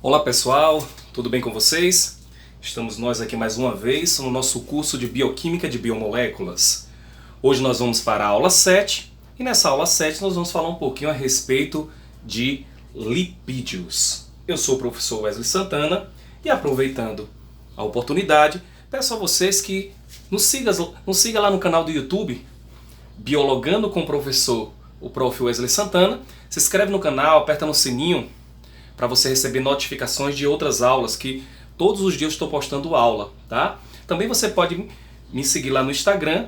Olá pessoal, tudo bem com vocês? Estamos nós aqui mais uma vez no nosso curso de Bioquímica de Biomoléculas. Hoje nós vamos para a aula 7 e nessa aula 7 nós vamos falar um pouquinho a respeito de lipídios. Eu sou o professor Wesley Santana e aproveitando a oportunidade, peço a vocês que nos siga lá no canal do YouTube, Biologando com o Professor, o Prof. Wesley Santana. Se inscreve no canal, aperta no sininho para você receber notificações de outras aulas, que todos os dias eu estou postando aula, tá? Também você pode me seguir lá no Instagram,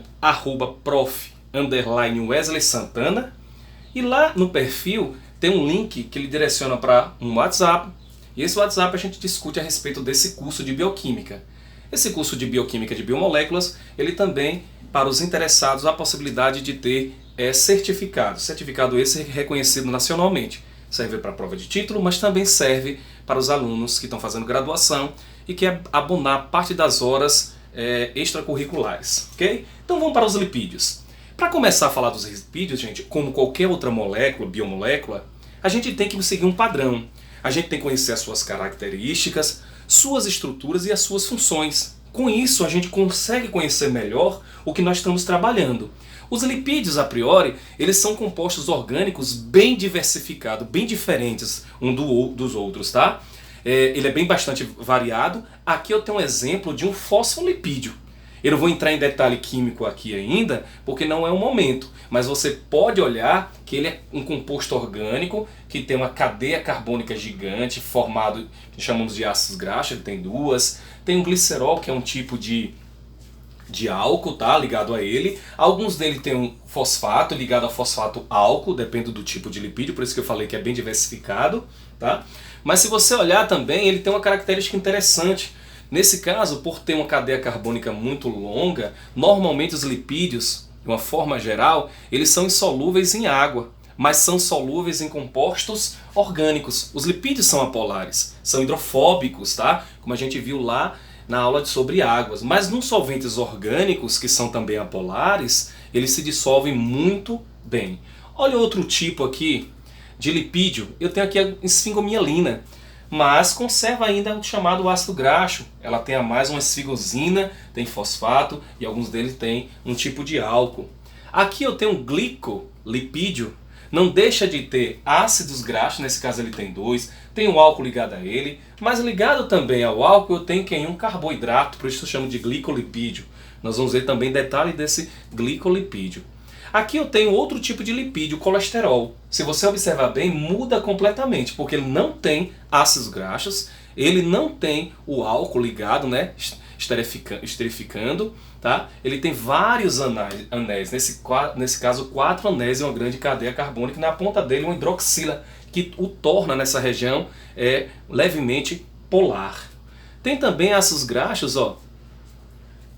@prof_Wesley Santana, e lá no perfil tem um link que ele direciona para um WhatsApp, e esse WhatsApp a gente discute a respeito desse curso de Bioquímica. Esse curso de Bioquímica de Biomoléculas, ele também, para os interessados, a possibilidade de ter certificado esse reconhecido nacionalmente. Serve para a prova de título, mas também serve para os alunos que estão fazendo graduação e quer abonar parte das horas extracurriculares, ok? Então vamos para os lipídios. Para começar a falar dos lipídios, gente, como qualquer outra molécula, biomolécula, a gente tem que seguir um padrão. A gente tem que conhecer as suas características, suas estruturas e as suas funções. Com isso, a gente consegue conhecer melhor o que nós estamos trabalhando. Os lipídios, a priori, eles são compostos orgânicos bem diversificados, bem diferentes dos outros, tá? Ele é bem bastante variado. Aqui eu tenho um exemplo de um fosfolipídio. Eu não vou entrar em detalhe químico aqui ainda, porque não é o momento. Mas você pode olhar que ele é um composto orgânico que tem uma cadeia carbônica gigante, formado, que chamamos de ácidos graxos, ele tem duas. Tem um glicerol, que é um tipo de álcool, tá? Ligado a ele. Alguns dele tem um fosfato ligado a fosfato álcool, depende do tipo de lipídio, por isso que eu falei que é bem diversificado, tá? Mas se você olhar também, ele tem uma característica interessante. Nesse caso, por ter uma cadeia carbônica muito longa, normalmente os lipídios, de uma forma geral, eles são insolúveis em água, mas são solúveis em compostos orgânicos. Os lipídios são apolares, são hidrofóbicos, tá? Como a gente viu lá na aula sobre águas. Mas nos solventes orgânicos, que são também apolares, eles se dissolvem muito bem. Olha outro tipo aqui de lipídio. Eu tenho aqui a esfingomielina, mas conserva ainda o chamado ácido graxo. Ela tem a mais uma esfigosina, tem fosfato e alguns deles têm um tipo de álcool. Aqui eu tenho um glicolipídio. Não deixa de ter ácidos graxos, nesse caso ele tem dois, tem um álcool ligado a ele, mas ligado também ao álcool eu tenho um carboidrato, por isso eu chamo de glicolipídio. Nós vamos ver também detalhe desse glicolipídio. Aqui eu tenho outro tipo de lipídio, colesterol. Se você observar bem, muda completamente, porque ele não tem ácidos graxos, ele não tem o álcool ligado, né, esterificando, tá? Ele tem vários anéis, nesse caso 4 anéis e uma grande cadeia carbônica, e na ponta dele uma hidroxila, que o torna nessa região levemente polar. Tem também ácidos graxos, ó.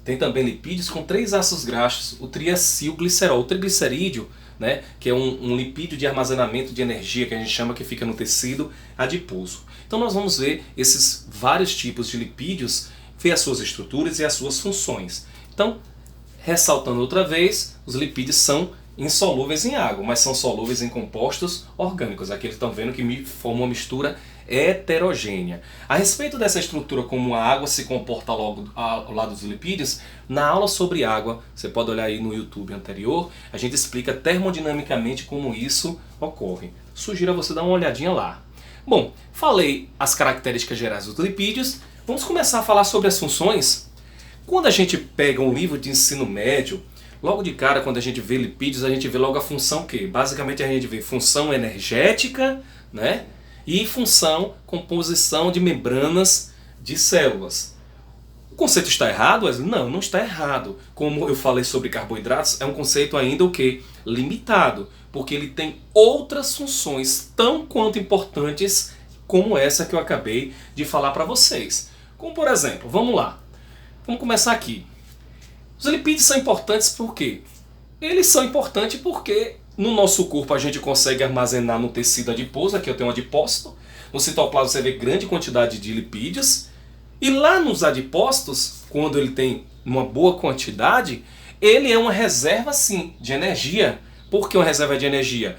Tem também lipídios com 3 ácidos graxos, o triacilglicerol, o triglicerídeo, né, que é um lipídio de armazenamento de energia que a gente chama, que fica no tecido adiposo. Então nós vamos ver esses vários tipos de lipídios, ver as suas estruturas e as suas funções. Então, ressaltando outra vez, os lipídios são insolúveis em água, mas são solúveis em compostos orgânicos. Aqui eles estão vendo que formam uma mistura heterogênea. A respeito dessa estrutura, como a água se comporta logo ao lado dos lipídios, na aula sobre água, você pode olhar aí no YouTube anterior, a gente explica termodinamicamente como isso ocorre. Sugiro a você dar uma olhadinha lá. Bom, falei as características gerais dos lipídios, vamos começar a falar sobre as funções. Quando a gente pega um livro de ensino médio, logo de cara, quando a gente vê lipídios, a gente vê logo a função que? Basicamente a gente vê função energética, né? E função, composição de membranas de células. O conceito está errado, Wesley? Não, não está errado. Como eu falei sobre carboidratos, é um conceito ainda o quê? Limitado, porque ele tem outras funções tão quanto importantes como essa que eu acabei de falar para vocês. Como por exemplo, vamos lá. Vamos começar aqui. Os lipídios são importantes por quê? Eles são importantes porque no nosso corpo a gente consegue armazenar no tecido adiposo, aqui eu tenho um adipócito, no citoplasma você vê grande quantidade de lipídios, e lá nos adipócitos, quando ele tem uma boa quantidade, ele é uma reserva sim de energia. Por que uma reserva de energia?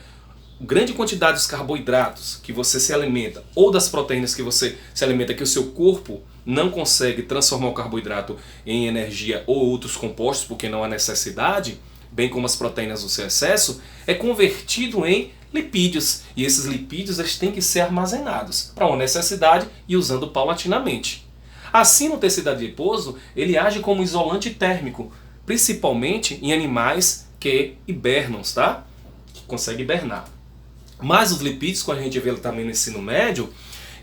grande quantidade dos carboidratos que você se alimenta ou das proteínas que você se alimenta, que o seu corpo não consegue transformar o carboidrato em energia ou outros compostos porque não há necessidade, bem como as proteínas no seu excesso, é convertido em lipídios. E esses lipídios eles têm que ser armazenados para uma necessidade e usando paulatinamente. Assim, no tecido adiposo, ele age como isolante térmico, principalmente em animais que hibernam, tá? Que conseguem hibernar. Mas os lipídios, quando a gente vê também no ensino médio,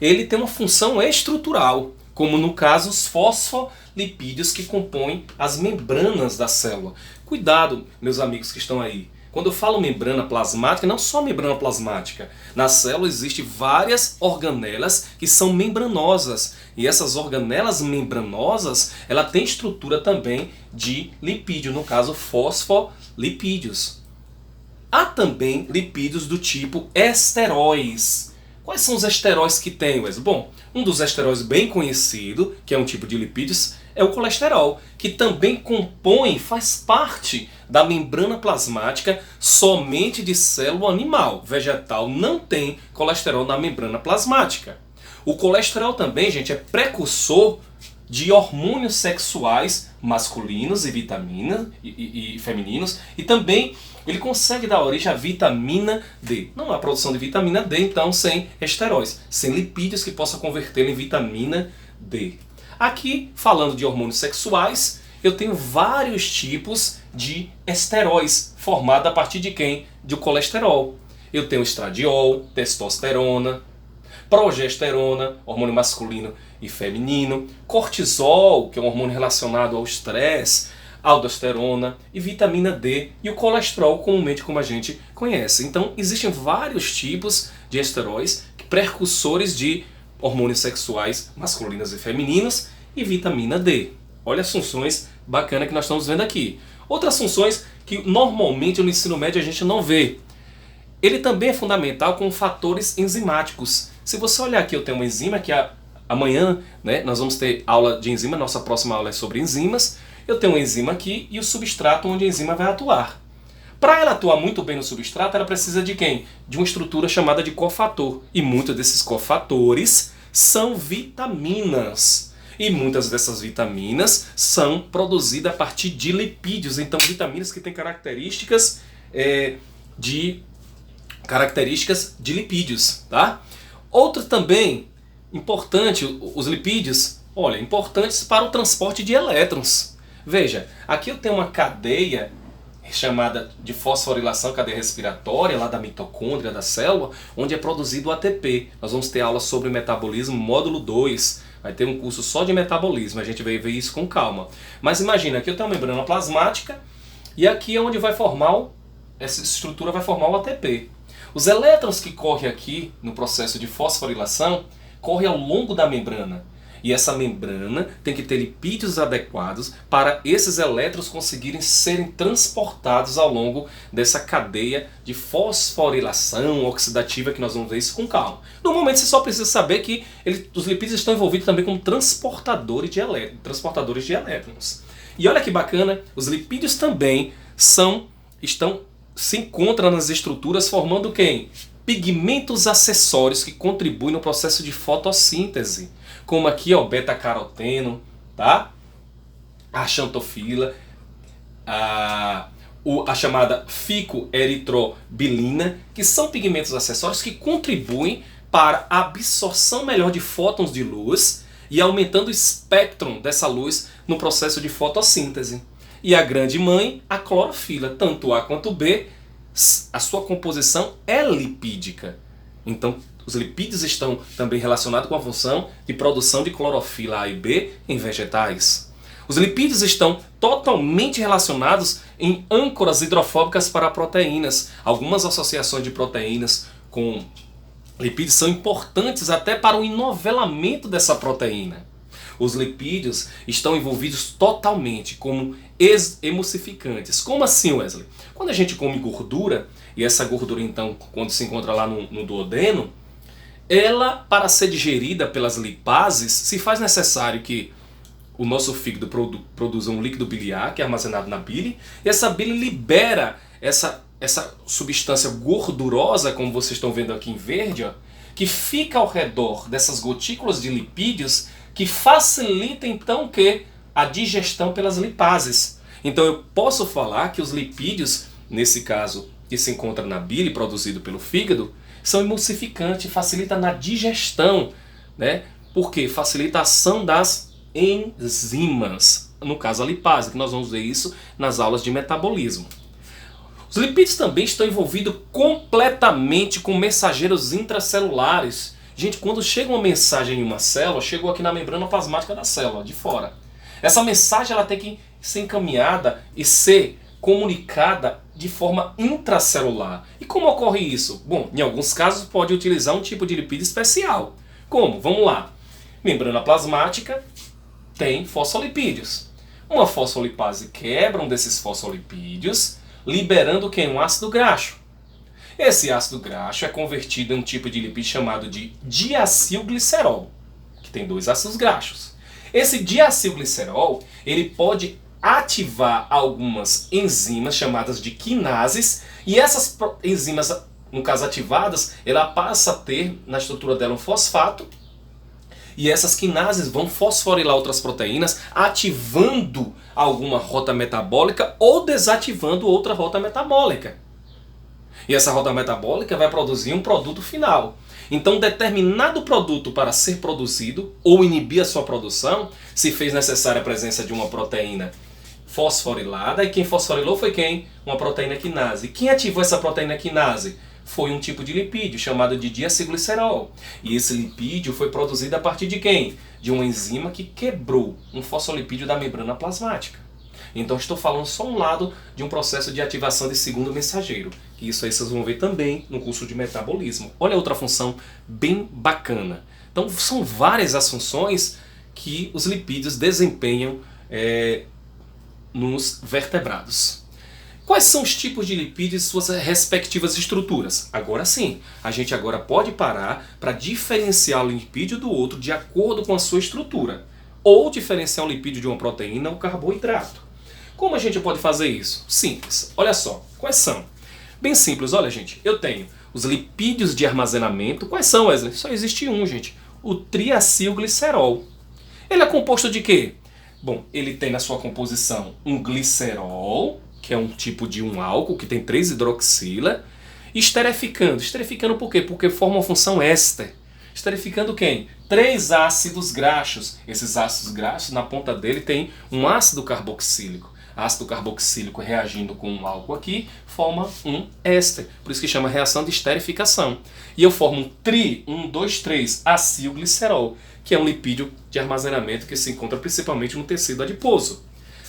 ele tem uma função estrutural, como no caso os fosfolipídios que compõem as membranas da célula. Cuidado, meus amigos que estão aí. Quando eu falo membrana plasmática, não só membrana plasmática. Na célula existem várias organelas que são membranosas. E essas organelas membranosas, ela tem estrutura também de lipídio, no caso fosfolipídios. Há também lipídios do tipo esteróis. Quais são os esteróis que tem, Wesley? Bom, um dos esteróis bem conhecido, que é um tipo de lipídios, é o colesterol, que também compõe, faz parte da membrana plasmática somente de célula animal. Vegetal não tem colesterol na membrana plasmática. O colesterol também, gente, é precursor de hormônios sexuais masculinos e vitaminas e femininos, e também ele consegue dar origem à vitamina D. Não há produção de vitamina D, então, sem esteróis, sem lipídios que possam converter em vitamina D. Aqui, falando de hormônios sexuais, eu tenho vários tipos de esteróis, formados a partir de quem? Do colesterol. Eu tenho estradiol, testosterona, progesterona, hormônio masculino e feminino, cortisol, que é um hormônio relacionado ao estresse, aldosterona e vitamina D e o colesterol comumente como a gente conhece. Então existem vários tipos de esteróis, precursores de hormônios sexuais masculinos e femininos e vitamina D. Olha as funções bacanas que nós estamos vendo aqui. Outras funções que normalmente no ensino médio a gente não vê. Ele também é fundamental com fatores enzimáticos. Se você olhar aqui, eu tenho uma enzima que amanhã, né, nós vamos ter aula de enzima, nossa próxima aula é sobre enzimas. Eu tenho uma enzima aqui e o substrato onde a enzima vai atuar. Para ela atuar muito bem no substrato, ela precisa de quem? De uma estrutura chamada de cofator. E muitos desses cofatores são vitaminas. E muitas dessas vitaminas são produzidas a partir de lipídios. Então, vitaminas que têm características de lipídios, tá? Outro também importante, os lipídios, olha, importantes para o transporte de elétrons. Veja, aqui eu tenho uma cadeia chamada de fosforilação, cadeia respiratória, lá da mitocôndria da célula, onde é produzido o ATP. Nós vamos ter aula sobre metabolismo, módulo 2. Vai ter um curso só de metabolismo, a gente vai ver isso com calma. Mas imagina, aqui eu tenho uma membrana plasmática e aqui é onde vai formar, essa estrutura vai formar o ATP. Os elétrons que correm aqui no processo de fosforilação correm ao longo da membrana. E essa membrana tem que ter lipídios adequados para esses elétrons conseguirem serem transportados ao longo dessa cadeia de fosforilação oxidativa que nós vamos ver isso com calma. No momento você só precisa saber que os lipídios estão envolvidos também como transportadores de elétrons. E olha que bacana, os lipídios também se encontram nas estruturas formando quem? Pigmentos acessórios que contribuem no processo de fotossíntese. Como aqui, ó, beta-caroteno, tá? A xantofila, a chamada ficoeritrobilina, que são pigmentos acessórios que contribuem para a absorção melhor de fótons de luz e aumentando o espectro dessa luz no processo de fotossíntese. E a grande mãe, a clorofila, tanto A quanto B, a sua composição é lipídica. Então, os lipídios estão também relacionados com a função de produção de clorofila A e B em vegetais. Os lipídios estão totalmente relacionados em âncoras hidrofóbicas para proteínas. Algumas associações de proteínas com lipídios são importantes até para o enovelamento dessa proteína. Os lipídios estão envolvidos totalmente como emulsificantes. Como assim, Wesley? Quando a gente come gordura, e essa gordura então, quando se encontra lá no duodeno, ela, para ser digerida pelas lipases, se faz necessário que o nosso fígado produza um líquido biliar, que é armazenado na bile, e essa bile libera essa essa substância gordurosa, como vocês estão vendo aqui em verde, ó, que fica ao redor dessas gotículas de lipídios, que facilita então que a digestão pelas lipases. Então eu posso falar que os lipídios, nesse caso que se encontra na bile produzido pelo fígado, são emulsificantes, facilita na digestão, né? Porque facilita a ação das enzimas, no caso a lipase, que nós vamos ver isso nas aulas de metabolismo. Os lipídios também estão envolvidos completamente com mensageiros intracelulares. Gente, quando chega uma mensagem em uma célula, chegou aqui na membrana plasmática da célula, de fora. Essa mensagem ela tem que ser encaminhada e ser comunicada de forma intracelular. E como ocorre isso? Bom, em alguns casos pode utilizar um tipo de lipídio especial. Como? Vamos lá. Membrana plasmática tem fosfolipídios. Uma fosfolipase quebra um desses fosfolipídios, liberando o que? Um ácido graxo. Esse ácido graxo é convertido em um tipo de lipídio chamado de diacilglicerol, que tem 2 ácidos graxos. Esse diacilglicerol, ele pode ativar algumas enzimas chamadas de quinases, e essas enzimas, no caso ativadas, ela passa a ter na estrutura dela um fosfato, e essas quinases vão fosforilar outras proteínas, ativando alguma rota metabólica ou desativando outra rota metabólica. E essa rota metabólica vai produzir um produto final. Então, determinado produto para ser produzido ou inibir a sua produção, se fez necessária a presença de uma proteína fosforilada, e quem fosforilou foi quem? Uma proteína quinase. Quem ativou essa proteína quinase? Foi um tipo de lipídio chamado de diacilglicerol. E esse lipídio foi produzido a partir de quem? De uma enzima que quebrou um fosfolipídio da membrana plasmática. Então estou falando só um lado de um processo de ativação de segundo mensageiro. E isso aí vocês vão ver também no curso de metabolismo. Olha outra função bem bacana. Então são várias as funções que os lipídios desempenham nos vertebrados. Quais são os tipos de lipídios e suas respectivas estruturas? Agora sim, a gente agora pode parar para diferenciar o lipídio do outro de acordo com a sua estrutura. Ou diferenciar um lipídio de uma proteína ou carboidrato. Como a gente pode fazer isso? Simples. Olha só, quais são? Bem simples, olha gente, eu tenho os lipídios de armazenamento. Quais são, Wesley? Só existe um, gente. O triacilglicerol. Ele é composto de quê? Bom, ele tem na sua composição um glicerol, que é um tipo de um álcool que tem 3 hidroxila, e esterificando. Esterificando por quê? Porque forma uma função éster. Esterificando quem? 3 ácidos graxos. Esses ácidos graxos, na ponta dele tem um ácido carboxílico. Ácido carboxílico reagindo com um álcool aqui, forma um éster. Por isso que chama reação de esterificação. E eu formo um 2,3 acilglicerol, que é um lipídio de armazenamento que se encontra principalmente no tecido adiposo.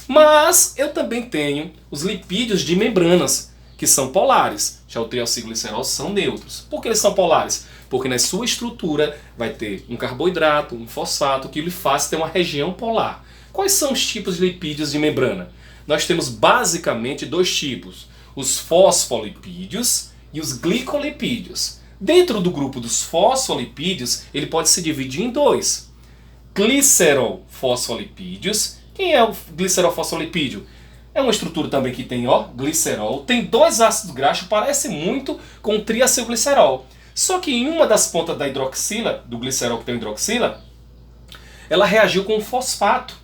Mas eu também tenho os lipídios de membranas, que são polares. Já o triacilglicerol são neutros. Por que eles são polares? Porque na sua estrutura vai ter um carboidrato, um fosfato, que lhe faz ter uma região polar. Quais são os tipos de lipídios de membrana? Nós temos basicamente 2 tipos, os fosfolipídios e os glicolipídios. Dentro do grupo dos fosfolipídios, ele pode se dividir em 2. Glicerol fosfolipídios. Quem é o glicerol fosfolipídio? É uma estrutura também que tem, ó, glicerol, tem 2 ácidos graxos, parece muito com o triacilglicerol. Só que em uma das pontas da hidroxila, do glicerol que tem hidroxila, ela reagiu com um fosfato.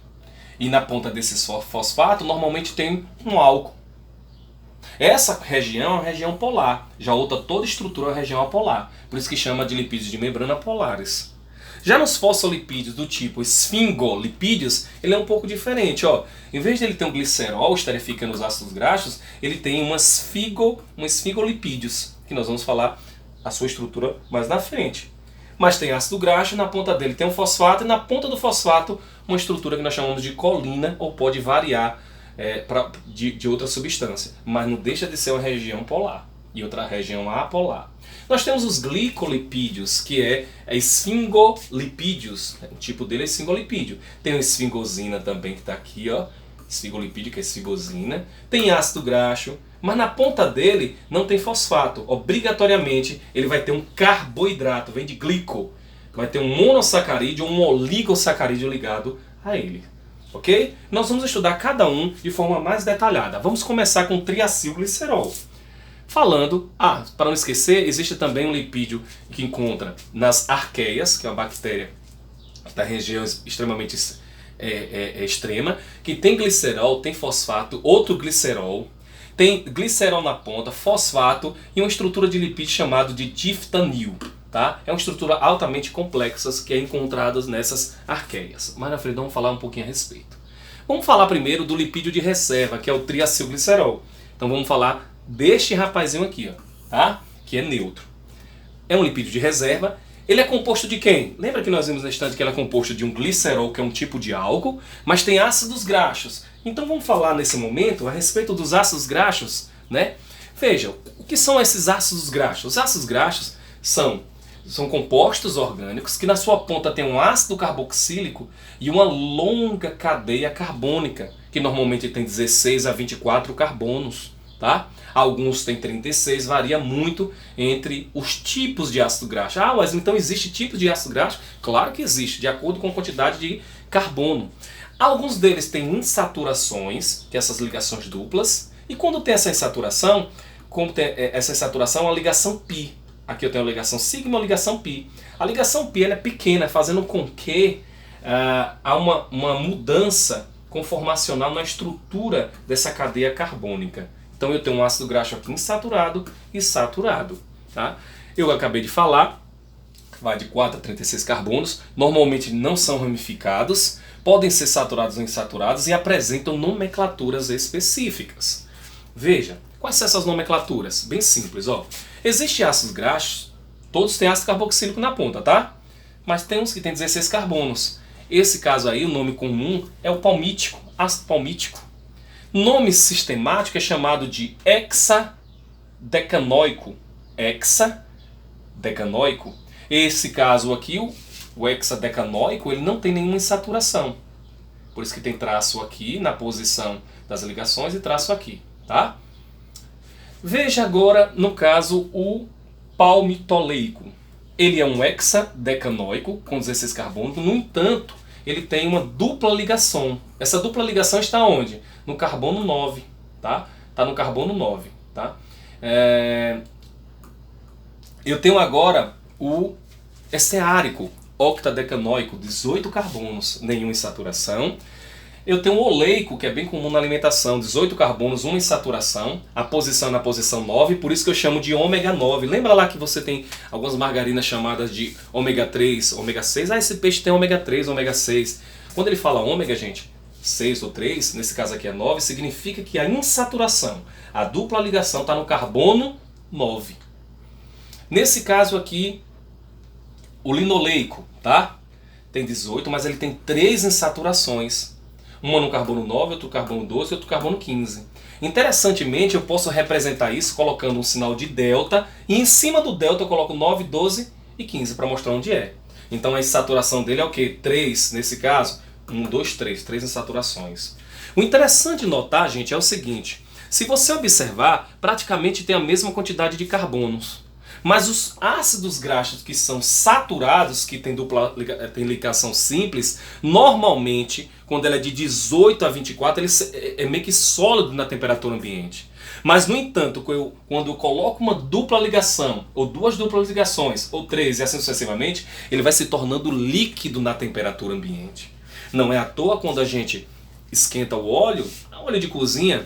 E na ponta desse fosfato normalmente tem um álcool. Essa região é uma região polar. Já outra toda estrutura é uma região apolar. Por isso que chama de lipídios de membrana polares. Já nos fosfolipídios do tipo esfingolipídios, ele é um pouco diferente. Ó. Em vez de ele ter um glicerol esterificando os ácidos graxos, ele tem um esfingolipídios, que nós vamos falar a sua estrutura mais na frente. Mas tem ácido graxo, na ponta dele tem um fosfato, e na ponta do fosfato uma estrutura que nós chamamos de colina, ou pode variar de outra substância. Mas não deixa de ser uma região polar e outra região apolar. Nós temos os glicolipídios, que é esfingolipídios. O tipo dele é esfingolipídio. Tem a esfingosina também, que está aqui, ó. Esfingolipídio, que é esfingosina. Tem ácido graxo, mas na ponta dele não tem fosfato. Obrigatoriamente ele vai ter um carboidrato, vem de glico. Vai ter um monossacarídeo ou um oligosacarídeo ligado a ele. Ok? Nós vamos estudar cada um de forma mais detalhada. Vamos começar com o triacilglicerol. Falando, para não esquecer, existe também um lipídio que encontra nas arqueias, que é uma bactéria da região extremamente extrema, que tem glicerol, tem fosfato, outro glicerol, tem glicerol na ponta, fosfato e uma estrutura de lipídio chamada de diftanil. Tá? É uma estrutura altamente complexa que é encontrada nessas arqueias. Mas na frente vamos falar um pouquinho a respeito. Vamos falar primeiro do lipídio de reserva, que é o triacilglicerol. Então vamos falar deste rapazinho aqui, ó, tá? Que é neutro. É um lipídio de reserva. Ele é composto de quem? Lembra que nós vimos na estante que ele é composto de um glicerol, que é um tipo de álcool, mas tem ácidos graxos. Então vamos falar nesse momento a respeito dos ácidos graxos, né? Veja, o que são esses ácidos graxos? Os ácidos graxos são compostos orgânicos que na sua ponta tem um ácido carboxílico e uma longa cadeia carbônica, que normalmente tem 16 a 24 carbonos. Tá? Alguns têm 36, varia muito entre os tipos de ácido graxo. Mas então existe tipo de ácido graxo? Claro que existe, de acordo com a quantidade de carbono. Alguns deles têm insaturações, que são essas ligações duplas, e quando tem essa insaturação, é uma ligação π. Aqui eu tenho a ligação sigma e a ligação π. A ligação π ela é pequena, fazendo com que há uma mudança conformacional na estrutura dessa cadeia carbônica. Então eu tenho um ácido graxo aqui insaturado e saturado. Tá? Eu acabei de falar, vai de 4 a 36 carbonos, normalmente não são ramificados, podem ser saturados ou insaturados e apresentam nomenclaturas específicas. Veja, quais são essas nomenclaturas? Bem simples, ó. Existem ácidos graxos, todos têm ácido carboxílico na ponta, tá? Mas tem uns que tem 16 carbonos. Esse caso aí, o nome comum é o palmítico, ácido palmítico. Nome sistemático é chamado de hexadecanoico. Hexadecanoico. Esse caso aqui, o hexadecanoico, ele não tem nenhuma insaturação. Por isso que tem traço aqui na posição das ligações e traço aqui, tá? Veja agora, no caso, o palmitoleico. Ele é um hexadecanoico com 16 carbonos, no entanto, ele tem uma dupla ligação. Essa dupla ligação está onde? No carbono 9, tá? Está no carbono 9, tá? Eu tenho agora o esteárico, octadecanoico, 18 carbonos, nenhuma insaturação. Eu tenho o oleico, que é bem comum na alimentação, 18 carbonos, uma insaturação, a posição é na posição 9, por isso que eu chamo de ômega 9. Lembra lá que você tem algumas margarinas chamadas de ômega 3, ômega 6? Esse peixe tem ômega 3, ômega 6. Quando ele fala ômega, gente, 6 ou 3, nesse caso aqui é 9, significa que a insaturação, a dupla ligação está no carbono 9. Nesse caso aqui, o linoleico, tá? Tem 18, mas ele tem 3 insaturações. Uma no carbono 9, outro carbono 12 e outro carbono 15. Interessantemente, eu posso representar isso colocando um sinal de delta e em cima do delta eu coloco 9, 12 e 15 para mostrar onde é. Então a insaturação dele é o quê? 3 nesse caso. 1, 2, 3. 3 insaturações. O interessante de notar, gente, é o seguinte. Se você observar, praticamente tem a mesma quantidade de carbonos. Mas os ácidos graxos que são saturados, que tem ligação simples, normalmente, quando ela é de 18 a 24, ele é meio que sólido na temperatura ambiente. Mas, no entanto, quando eu coloco uma dupla ligação, ou duas duplas ligações, ou 3 e assim sucessivamente, ele vai se tornando líquido na temperatura ambiente. Não é à toa quando a gente esquenta o óleo de cozinha,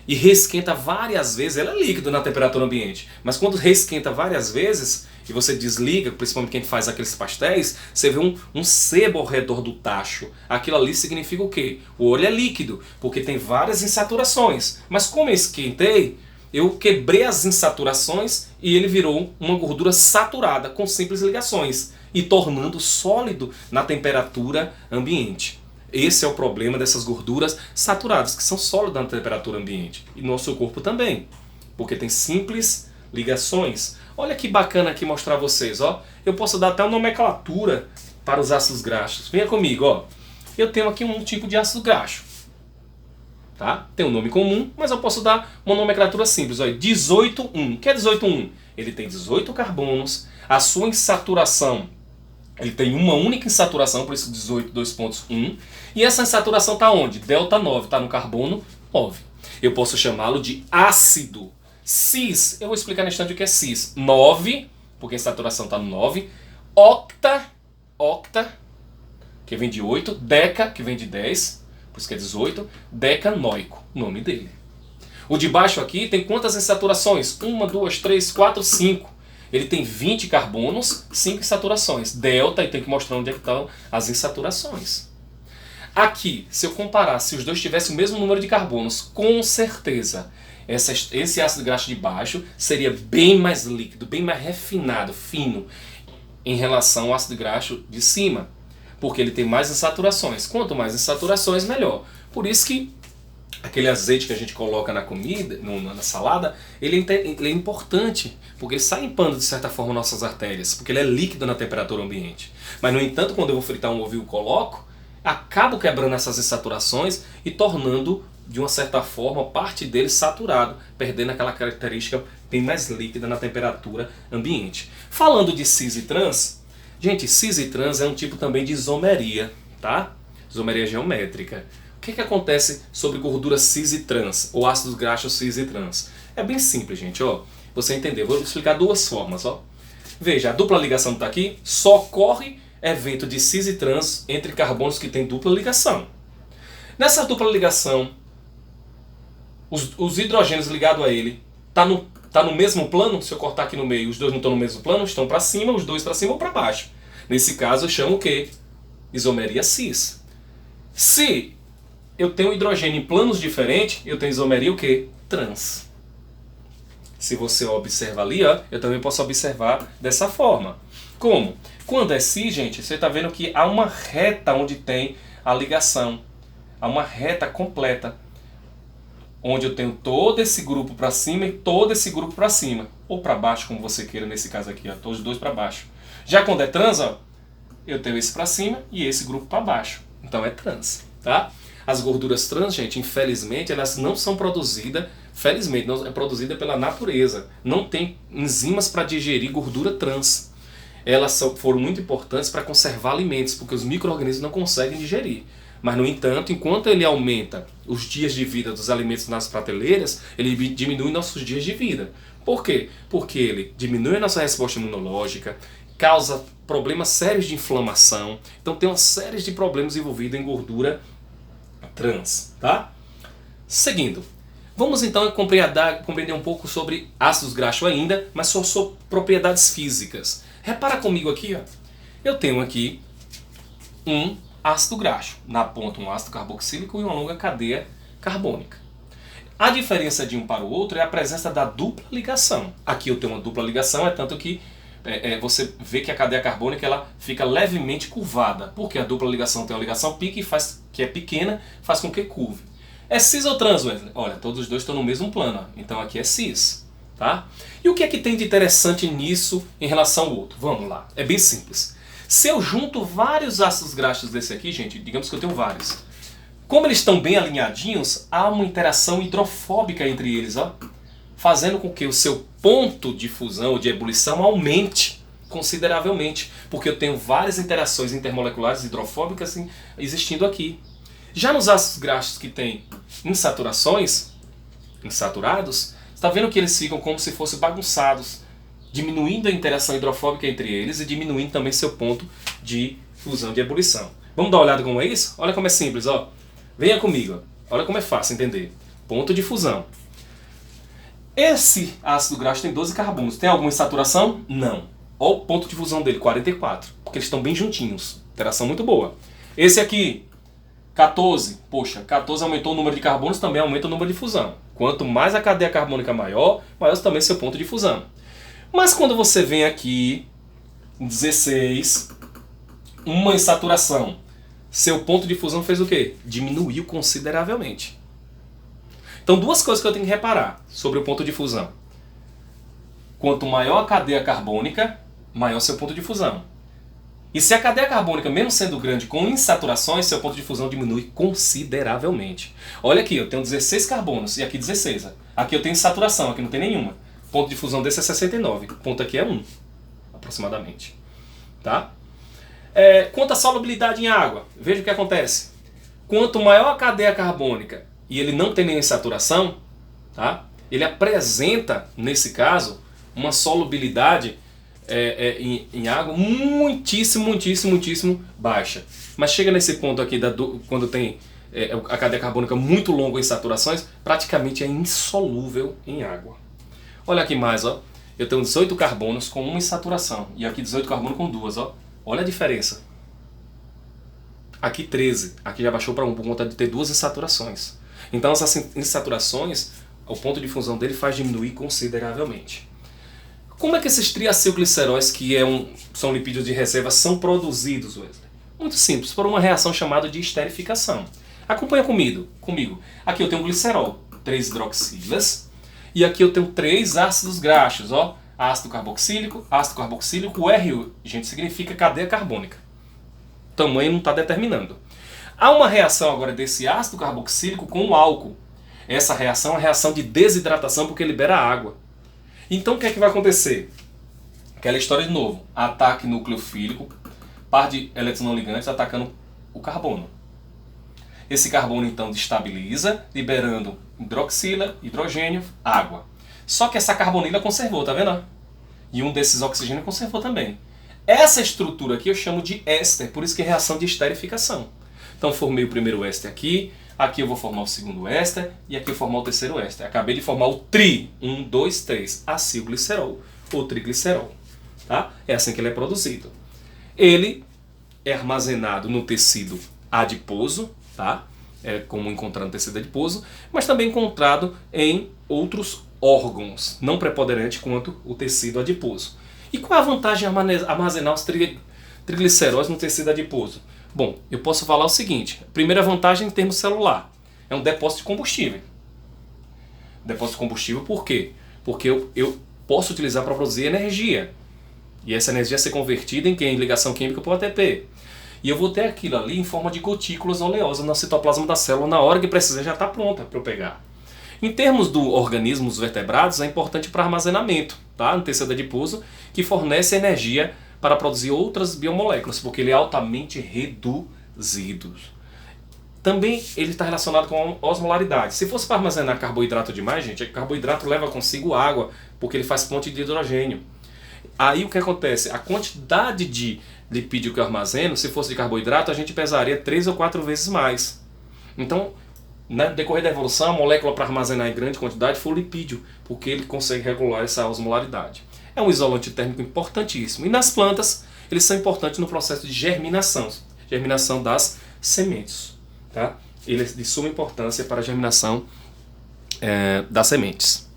e reesquenta várias vezes, ela é líquido na temperatura ambiente, mas quando reesquenta várias vezes e você desliga, principalmente quem faz aqueles pastéis, você vê um sebo ao redor do tacho. Aquilo ali significa o quê? O óleo é líquido, porque tem várias insaturações, mas como eu esquentei, eu quebrei as insaturações e ele virou uma gordura saturada com simples ligações e tornando sólido na temperatura ambiente. Esse é o problema dessas gorduras saturadas, que são sólidas na temperatura ambiente. E nosso corpo também, porque tem simples ligações. Olha que bacana aqui mostrar a vocês. Ó. Eu posso dar até uma nomenclatura para os ácidos graxos. Venha comigo. Ó. Eu tenho aqui um tipo de ácido graxo. Tá? Tem um nome comum, mas eu posso dar uma nomenclatura simples. Ó. 18,1. O que é 18,1? Ele tem 18 carbonos. A sua insaturação, ele tem uma única insaturação, por isso 18, 2,1. E essa insaturação está onde? Delta 9, está no carbono 9. Eu posso chamá-lo de ácido Cis, eu vou explicar no instante o que é cis. 9, porque a saturação está no 9. Octa, que vem de 8. Deca, que vem de 10, por isso que é 18. Decanoico, nome dele. O de baixo aqui tem quantas insaturações? 1, 2, 3, 4, 5. Ele tem 20 carbonos, 5 insaturações. Delta, e tem que mostrar onde é que estão as insaturações. Aqui, se eu comparar, se os dois tivessem o mesmo número de carbonos, com certeza, esse ácido graxo de baixo seria bem mais líquido, bem mais refinado, fino, em relação ao ácido graxo de cima. Porque ele tem mais insaturações. Quanto mais insaturações, melhor. Por isso que aquele azeite que a gente coloca na comida, na salada, ele é importante, porque ele sai limpando de certa forma nossas artérias, porque ele é líquido na temperatura ambiente. Mas, no entanto, quando eu vou fritar um ovo e o coloco, acabo quebrando essas insaturações e tornando, de uma certa forma, parte dele saturado, perdendo aquela característica bem mais líquida na temperatura ambiente. Falando de cis e trans, gente, cis e trans é um tipo também de isomeria, tá? Isomeria geométrica. O que acontece sobre gordura cis e trans, ou ácidos graxos cis e trans? É bem simples, gente, ó. Você entender, vou explicar duas formas, ó. Veja, a dupla ligação está aqui, só ocorre evento de cis e trans entre carbonos que têm dupla ligação. Nessa dupla ligação, os hidrogênios ligados a ele, tá no mesmo plano? Se eu cortar aqui no meio, os dois não estão no mesmo plano, estão para cima, os dois para cima ou para baixo. Nesse caso eu chamo o quê? Isomeria cis. Se eu tenho hidrogênio em planos diferentes, eu tenho isomeria o quê? Trans. Se você observa ali, ó, eu também posso observar dessa forma. Como? Quando é cis, gente, você está vendo que há uma reta onde tem a ligação. Há uma reta completa. Onde eu tenho todo esse grupo para cima e todo esse grupo para cima. Ou para baixo, como você queira, nesse caso aqui, ó, todos os dois para baixo. Já quando é trans, ó, eu tenho esse para cima e esse grupo para baixo. Então é trans, tá? As gorduras trans, gente, infelizmente, elas não são produzidas, felizmente, não é produzida pela natureza. Não tem enzimas para digerir gordura trans. Elas foram muito importantes para conservar alimentos, porque os micro-organismos não conseguem digerir. Mas, no entanto, enquanto ele aumenta os dias de vida dos alimentos nas prateleiras, ele diminui nossos dias de vida. Por quê? Porque ele diminui a nossa resposta imunológica, causa problemas sérios de inflamação. Então tem uma série de problemas envolvidos em gordura trans, tá? Seguindo, vamos então compreender um pouco sobre ácidos graxos ainda, mas só sobre propriedades físicas. Repara comigo aqui, ó. Eu tenho aqui um ácido graxo, na ponta um ácido carboxílico e uma longa cadeia carbônica. A diferença de um para o outro é a presença da dupla ligação. Aqui eu tenho uma dupla ligação, é tanto que você vê que a cadeia carbônica ela fica levemente curvada, porque a dupla ligação tem uma ligação pique que é pequena, faz com que curve. É cis ou trans, Wesley? Olha, todos os dois estão no mesmo plano, então aqui é cis, tá? E o que é que tem de interessante nisso em relação ao outro? Vamos lá, é bem simples. Se eu junto vários ácidos graxos desse aqui, gente, digamos que eu tenho vários. Como eles estão bem alinhadinhos, há uma interação hidrofóbica entre eles, ó, fazendo com que o seu ponto de fusão ou de ebulição aumente consideravelmente, porque eu tenho várias interações intermoleculares hidrofóbicas existindo aqui. Já nos ácidos graxos que têm insaturações, insaturados, está vendo que eles ficam como se fossem bagunçados, diminuindo a interação hidrofóbica entre eles e diminuindo também seu ponto de fusão de ebulição. Vamos dar uma olhada como é isso? Olha como é simples, ó. Venha comigo, ó. Olha como é fácil entender. Ponto de fusão. Esse ácido graxo tem 12 carbonos. Tem alguma insaturação? Não. Olha o ponto de fusão dele, 44. Porque eles estão bem juntinhos. Interação muito boa. Esse aqui, 14. Poxa, 14 aumentou o número de carbonos, também aumenta o número de fusão. Quanto mais a cadeia carbônica maior, maior também seu ponto de fusão. Mas quando você vem aqui, 16, uma insaturação, seu ponto de fusão fez o quê? Diminuiu consideravelmente. Então, duas coisas que eu tenho que reparar sobre o ponto de fusão. Quanto maior a cadeia carbônica, maior seu ponto de fusão. E se a cadeia carbônica, mesmo sendo grande, com insaturações, seu ponto de fusão diminui consideravelmente. Olha aqui, eu tenho 16 carbonos e aqui 16. Aqui eu tenho insaturação, aqui não tem nenhuma. O ponto de fusão desse é 69. O ponto aqui é 1, aproximadamente. Tá? Quanto à solubilidade em água, veja o que acontece. Quanto maior a cadeia carbônica e ele não tem nenhuma insaturação, tá? ele apresenta, nesse caso, uma solubilidade em água muitíssimo baixa. Mas chega nesse ponto aqui, quando tem a cadeia carbônica muito longa em saturações, praticamente é insolúvel em água. Olha aqui mais, ó. Eu tenho 18 carbonos com uma insaturação. E aqui 18 carbonos com duas, ó. Olha a diferença. Aqui 13. Aqui já baixou para 1 por conta de ter duas insaturações. Então essas insaturações, o ponto de fusão dele faz diminuir consideravelmente. Como é que esses triacilgliceróis, que são lipídios de reserva, são produzidos, Wesley? Muito simples, por uma reação chamada de esterificação. Acompanha comigo. Aqui eu tenho um glicerol, 3 hidroxilas, e aqui eu tenho 3 ácidos graxos, ó. Ácido carboxílico, o R, gente, significa cadeia carbônica. O tamanho não está determinando. Há uma reação agora desse ácido carboxílico com o álcool. Essa reação é a reação de desidratação porque libera água. Então o que é que vai acontecer? Aquela história de novo. Ataque nucleofílico, par de elétrons não ligantes atacando o carbono. Esse carbono então destabiliza, liberando hidroxila, hidrogênio, água. Só que essa carbonila conservou, tá vendo? E um desses oxigênios conservou também. Essa estrutura aqui eu chamo de éster, por isso que é reação de esterificação. Então formei o primeiro éster aqui, aqui eu vou formar o segundo éster e aqui eu vou formar o terceiro éster. Acabei de formar o 1, 2, 3, acilglicerol ou triglicerol. Tá? É assim que ele é produzido. Ele é armazenado no tecido adiposo, tá? É como encontrar no tecido adiposo, mas também encontrado em outros órgãos, não preponderante quanto o tecido adiposo. E qual é a vantagem de armazenar os trigliceróis no tecido adiposo? Bom, eu posso falar o seguinte. A primeira vantagem em termos celular é um depósito de combustível. Depósito de combustível por quê? Porque eu posso utilizar para produzir energia. E essa energia ser convertida em ligação química para o ATP. E eu vou ter aquilo ali em forma de gotículas oleosas no citoplasma da célula. Na hora que precisar já está pronta para eu pegar. Em termos do organismos vertebrados, é importante para armazenamento, tá? No tecido adiposo, que fornece energia para produzir outras biomoléculas, porque ele é altamente reduzido. Também ele está relacionado com a osmolaridade. Se fosse para armazenar carboidrato demais, gente, o carboidrato leva consigo água, porque ele faz ponte de hidrogênio. Aí o que acontece? A quantidade de lipídio que eu armazeno, se fosse de carboidrato, a gente pesaria 3 ou 4 vezes mais. Então, no decorrer da evolução, a molécula para armazenar em grande quantidade foi o lipídio, porque ele consegue regular essa osmolaridade. É um isolante térmico importantíssimo. E nas plantas, eles são importantes no processo de germinação das sementes. Tá? Ele é de suma importância para a germinação das sementes.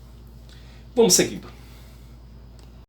Vamos seguindo.